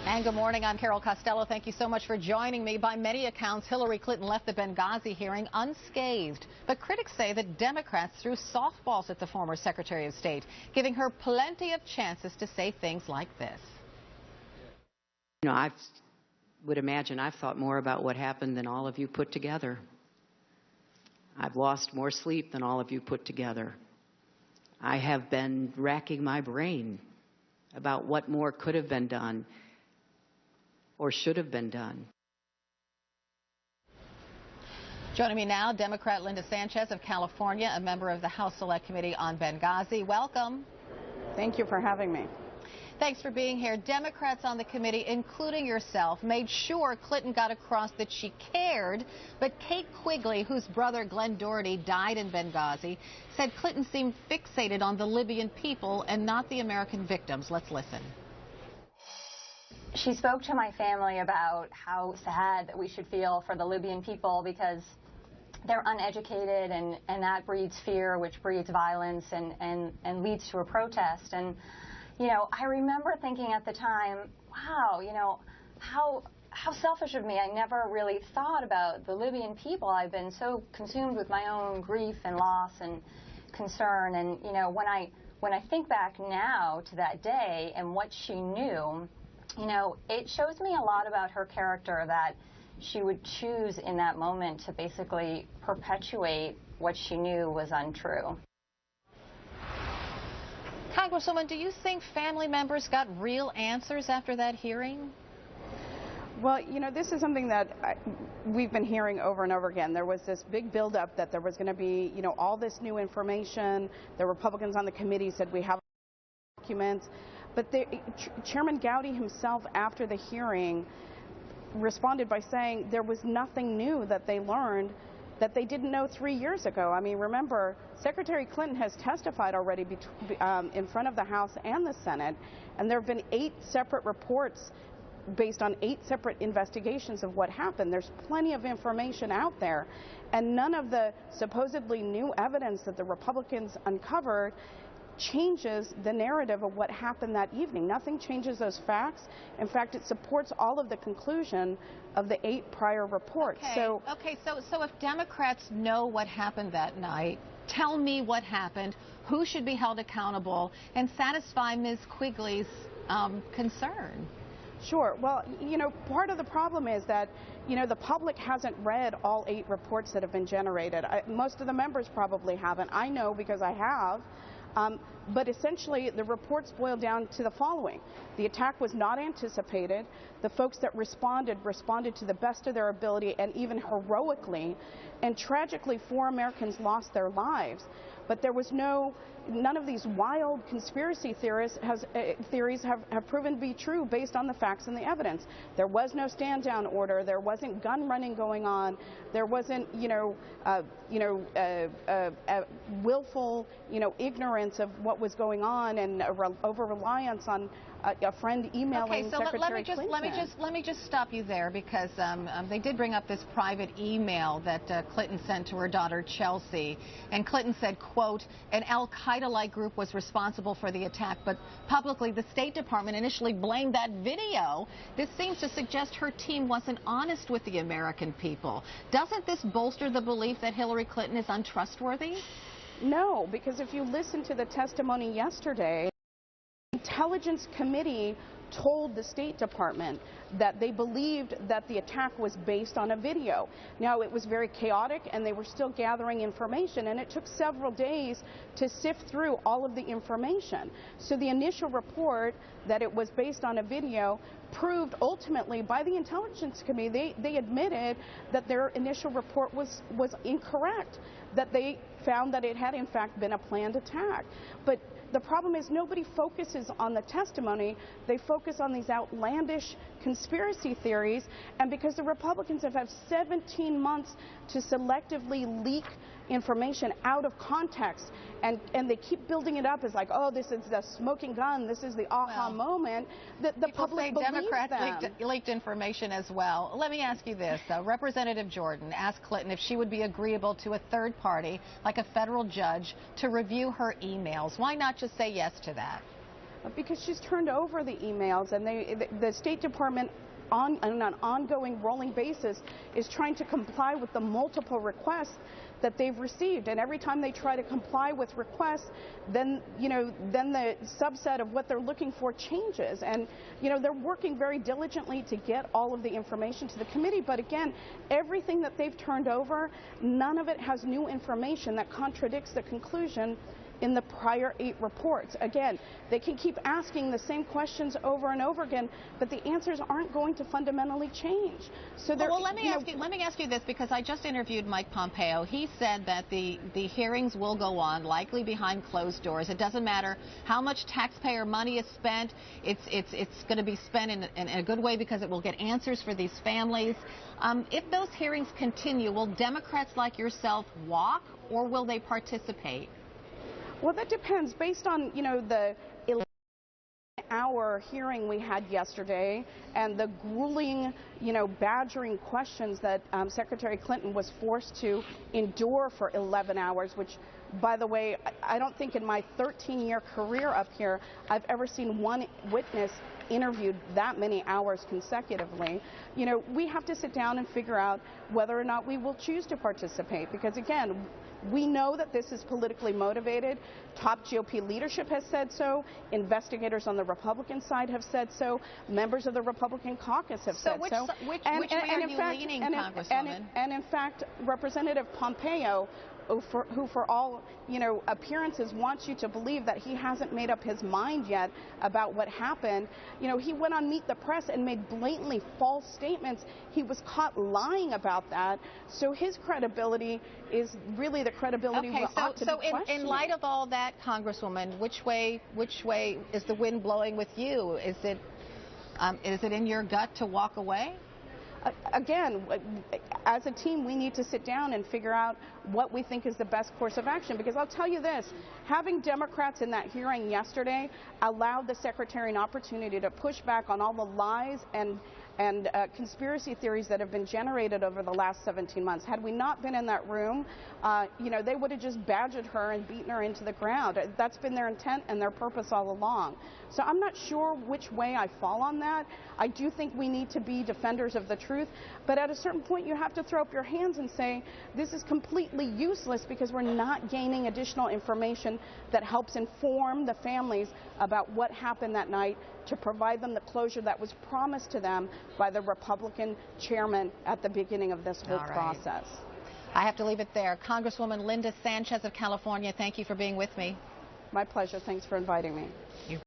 And good morning. I'm Carol Costello. Thank you so much for joining me. By many accounts, Hillary Clinton left the Benghazi hearing unscathed. But critics say that Democrats threw softballs at the former Secretary of State, giving her plenty of chances to say things like this. You know, I would imagine I've thought more about what happened than all of you put together. I've lost more sleep than all of you put together. I have been racking my brain about what more could have been done or should have been done. Joining me now, Democrat Linda Sánchez of California, a member of the House Select Committee on Benghazi. Welcome. Thank you for having me. Thanks for being here. Democrats on the committee, including yourself, made sure Clinton got across that she cared, but Kate Quigley, whose brother Glenn Doherty died in Benghazi, said Clinton seemed fixated on the Libyan people and not the American victims. Let's listen. She spoke to my family about how sad that we should feel for the Libyan people because they're uneducated and that breeds fear, which breeds violence and leads to a protest. And, you know, I remember thinking at the time, wow, you know, how selfish of me. I never really thought about the Libyan people. I've been so consumed with my own grief and loss and concern. And, you know, when I think back now to that day and what she knew, you know, it shows me a lot about her character that she would choose in that moment to basically perpetuate what she knew was untrue. Congresswoman, do you think family members got real answers after that hearing? Well, you know, this is something that we've been hearing over and over again. There was this big buildup that there was going to be, you know, all this new information. The Republicans on the committee said we have documents. But Chairman Gowdy himself, after the hearing, responded by saying there was nothing new that they learned that they didn't know 3 years ago. I mean, remember, Secretary Clinton has testified already in front of the House and the Senate, and there have been 8 separate reports based on 8 separate investigations of what happened. There's plenty of information out there, and none of the supposedly new evidence that the Republicans uncovered changes the narrative of what happened that evening. Nothing changes those facts. In fact, it supports all of the conclusion of the 8 prior reports. Okay. So if Democrats know what happened that night, tell me what happened, who should be held accountable, and satisfy Ms. Quigley's concern. Sure. Well, you know, part of the problem is that, you know, the public hasn't read all 8 reports that have been generated. Most of the members probably haven't. I know because I have. But essentially, the reports boil down to the following. The attack was not anticipated. The folks that responded to the best of their ability and even heroically. And tragically, 4 Americans lost their lives. But there was none of these wild conspiracy theories have proven to be true based on the facts and the evidence. There was no stand-down order. There wasn't gun running going on. There wasn't, willful, ignorance of what was going on and over-reliance on a friend emailing Secretary Clinton. Let me just stop you there because they did bring up this private email that Clinton sent to her daughter Chelsea, and Clinton said, quote, an Al-Qaeda-like group was responsible for the attack, but publicly the State Department initially blamed that video. This seems to suggest her team wasn't honest with the American people. Doesn't this bolster the belief that Hillary Clinton is untrustworthy? No, because if you listen to the testimony yesterday, the Intelligence Committee told the State Department that they believed that the attack was based on a video. Now, it was very chaotic and they were still gathering information, and it took several days to sift through all of the information. So the initial report that it was based on a video proved ultimately by the Intelligence Committee, they admitted that their initial report was incorrect, that they found that it had in fact been a planned attack. But the problem is nobody focuses on the testimony. They focus on these outlandish conspiracy theories, and because the Republicans have had 17 months to selectively leak information out of context, and they keep building it up as like, oh, this is the smoking gun, this is the aha moment, that the public believes Democrats them. leaked information as well. Let me ask you this. Representative Jordan asked Clinton if she would be agreeable to a third party, like a federal judge, to review her emails. Why not just say yes to that? Because she's turned over the emails, and the State Department on an ongoing rolling basis is trying to comply with the multiple requests that they've received, and every time they try to comply with requests, then the subset of what they're looking for changes, and they're working very diligently to get all of the information to the committee. But again, everything that they've turned over, none of it has new information that contradicts the conclusion in the prior 8 reports. Again, they can keep asking the same questions over and over again, but the answers aren't going to fundamentally change. So well, let me ask you this, because I just interviewed Mike Pompeo. He said that the hearings will go on, likely behind closed doors. It doesn't matter how much taxpayer money is spent. It's going to be spent in a good way, because it will get answers for these families. If those hearings continue, will Democrats like yourself walk, or will they participate? Well, that depends. Based on, the 11-hour hearing we had yesterday and the grueling, badgering questions that Secretary Clinton was forced to endure for 11 hours, which, by the way, I don't think in my 13-year career up here I've ever seen one witness interviewed that many hours consecutively. We have to sit down and figure out whether or not we will choose to participate, because, again, we know that this is politically motivated. Top GOP leadership has said so. Investigators on the Republican side have said so. Members of the Republican caucus have said so. Which way are you leaning, Congresswoman? And in fact, Representative Pompeo, who for all appearances wants you to believe that he hasn't made up his mind yet about what happened. He went on Meet the Press and made blatantly false statements. He was caught lying about that. So his credibility is really the credibility we ought to be questioning. So in light of all that, Congresswoman, which way is the wind blowing with you? Is it in your gut to walk away? Again, as a team, we need to sit down and figure out what we think is the best course of action. Because I'll tell you this, having Democrats in that hearing yesterday allowed the Secretary an opportunity to push back on all the lies and conspiracy theories that have been generated over the last 17 months. Had we not been in that room, they would have just badgered her and beaten her into the ground. That's been their intent and their purpose all along. So I'm not sure which way I fall on that. I do think we need to be defenders of the truth, but at a certain point you have to throw up your hands and say, this is completely useless, because we're not gaining additional information that helps inform the families about what happened that night, to provide them the closure that was promised to them by the Republican chairman at the beginning of this whole process. I have to leave it there. Congresswoman Linda Sánchez of California, thank you for being with me. My pleasure. Thanks for inviting me.